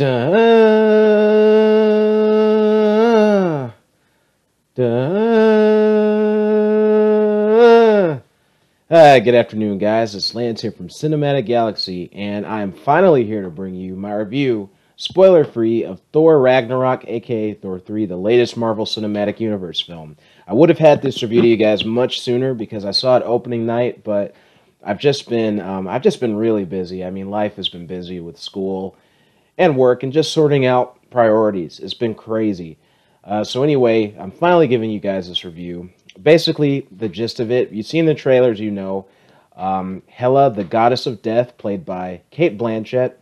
Duh, duh. Good afternoon, guys. It's Lance here from Cinematic Galaxy, and I am finally here to bring you my review, spoiler-free, of Thor Ragnarok, aka Thor 3, the latest Marvel Cinematic Universe film. I would have had this review to you guys much sooner because I saw it opening night, but I've just been really busy. I mean, life has been busy with school and work and just sorting out priorities. It's been crazy. So anyway, I'm finally giving you guys this review. Basically, the gist of it, you've seen the trailers, you know. Hela, the goddess of death, played by Kate Blanchett,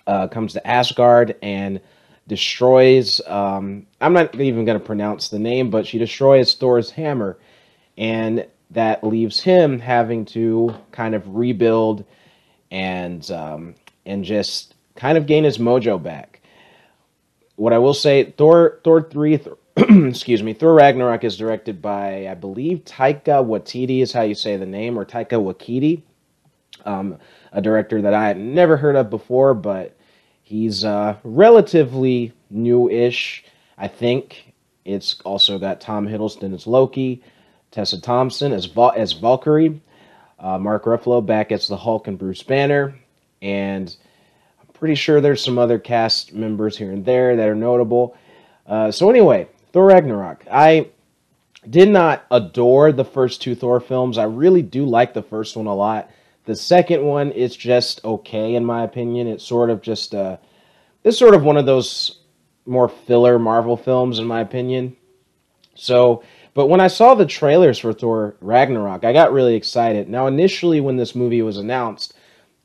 comes to Asgard and destroys, I'm not even going to pronounce the name, but she destroys Thor's hammer. And that leaves him having to kind of rebuild and just kind of gain his mojo back. What I will say, Thor 3, excuse me, Thor Ragnarok is directed by, I believe, Taika Waititi is how you say the name, or Taika Waititi, a director that I had never heard of before, but he's relatively new-ish, I think. It's also got Tom Hiddleston as Loki, Tessa Thompson as Valkyrie, Mark Ruffalo back as the Hulk and Bruce Banner, and pretty sure there's some other cast members here and there that are notable. So anyway, Thor Ragnarok. I did not adore the first two Thor films. I really do like the first one a lot. The second one is just okay in my opinion. It's sort of just it's sort of one of those more filler Marvel films in my opinion. So, but when I saw the trailers for Thor Ragnarok, I got really excited. Now, initially when this movie was announced,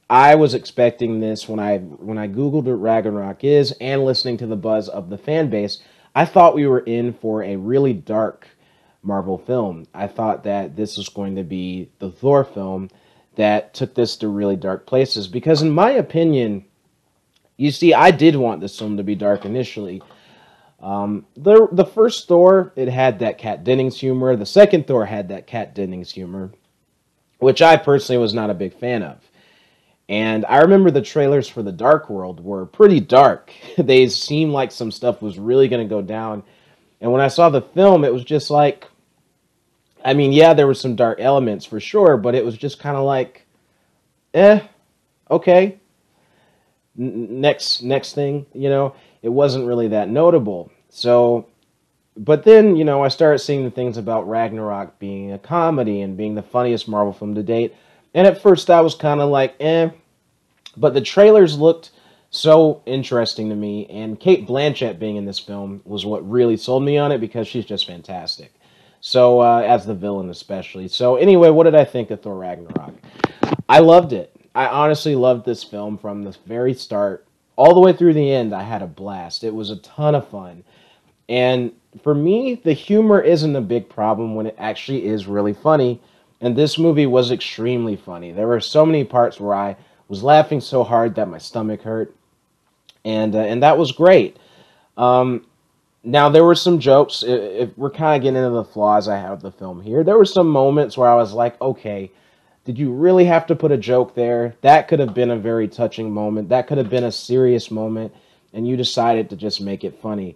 I was expecting this when I Googled what Ragnarok is and listening to the buzz of the fan base. I thought we were in for a really dark Marvel film. I thought that this was going to be the Thor film that took this to really dark places. Because in my opinion, you see, I did want this film to be dark initially. The first Thor, it had that Kat Dennings humor. The second Thor had that Kat Dennings humor, which I personally was not a big fan of. And I remember the trailers for The Dark World were pretty dark. They seemed like some stuff was really going to go down. And when I saw the film, it was just like, I mean, yeah, there were some dark elements for sure, but it was just kind of like, okay. Next thing, you know, it wasn't really that notable. So, but then, you know, I started seeing the things about Ragnarok being a comedy and being the funniest Marvel film to date. And at first I was kind of like, but the trailers looked so interesting to me, and Kate Blanchett being in this film was what really sold me on it because she's just fantastic. So, as the villain especially. So anyway, what did I think of Thor Ragnarok? I loved it. I honestly loved this film from the very start all the way through the end. I had a blast. It was a ton of fun. And for me, the humor isn't a big problem when it actually is really funny. And this movie was extremely funny. There were so many parts where I was laughing so hard that my stomach hurt, and that was great. Now there were some jokes. If we're kind of getting into the flaws I have with the film here, there were some moments where I was like, okay, did you really have to put a joke there? That could have been a very touching moment. That could have been a serious moment, and you decided to just make it funny.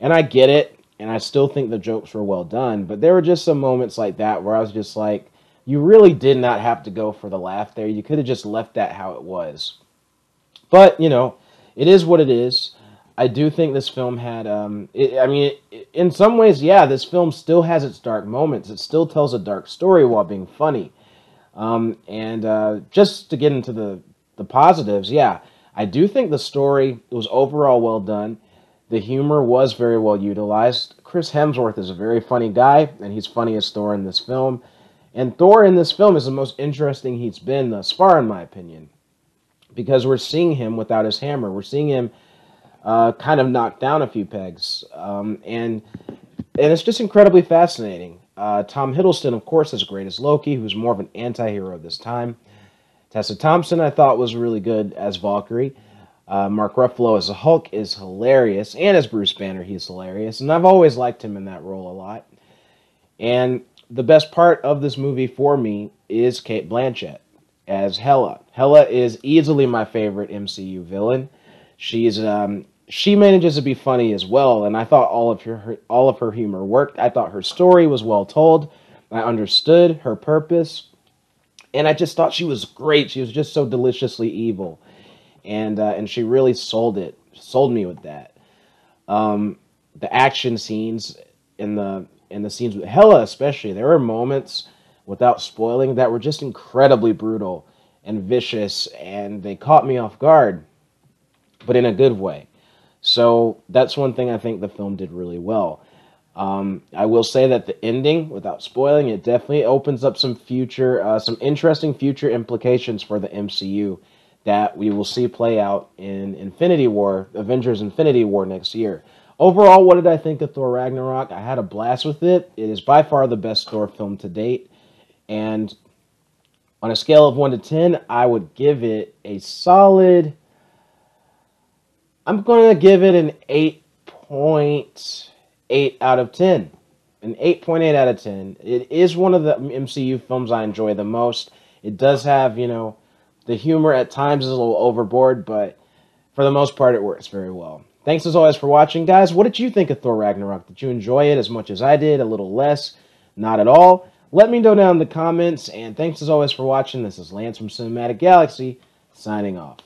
And I get it, and I still think the jokes were well done, but there were just some moments like that where I was just like, you really did not have to go for the laugh there. You could have just left that how it was. But, you know, it is what it is. I do think this film had, in some ways, yeah, this film still has its dark moments. It still tells a dark story while being funny. Just to get into the positives, yeah, I do think the story was overall well done. The humor was very well utilized. Chris Hemsworth is a very funny guy, and he's funny as Thor in this film. And Thor in this film is the most interesting he's been thus far, in my opinion, because we're seeing him without his hammer. We're seeing him kind of knock down a few pegs, and it's just incredibly fascinating. Tom Hiddleston, of course, is great as Loki, who's more of an anti-hero this time. Tessa Thompson, I thought, was really good as Valkyrie. Mark Ruffalo as the Hulk is hilarious, and as Bruce Banner, he's hilarious, and I've always liked him in that role a lot. And the best part of this movie for me is Kate Blanchett as Hela. Hela is easily my favorite MCU villain. She manages to be funny as well, and I thought all of her humor worked. I thought her story was well told. I understood her purpose, and I just thought she was great. She was just so deliciously evil, and she really sold me with that. The action scenes in the scenes with Hela, especially, there were moments, without spoiling, that were just incredibly brutal and vicious, and they caught me off guard, but in a good way. So that's one thing I think the film did really well. I will say that the ending, without spoiling, it definitely opens up some interesting future implications for the MCU that we will see play out in Infinity War, Avengers Infinity War next year. Overall, what did I think of Thor Ragnarok? I had a blast with it. It is by far the best Thor film to date. And on a scale of 1 to 10, I would give it a solid. I'm going to give it an 8.8 out of 10. An 8.8 out of 10. It is one of the MCU films I enjoy the most. It does have, the humor at times is a little overboard, but for the most part, it works very well. Thanks as always for watching, guys. What did you think of Thor Ragnarok? Did you enjoy it as much as I did? A little less? Not at all? Let me know down in the comments, and thanks as always for watching. This is Lance from Cinematic Galaxy, signing off.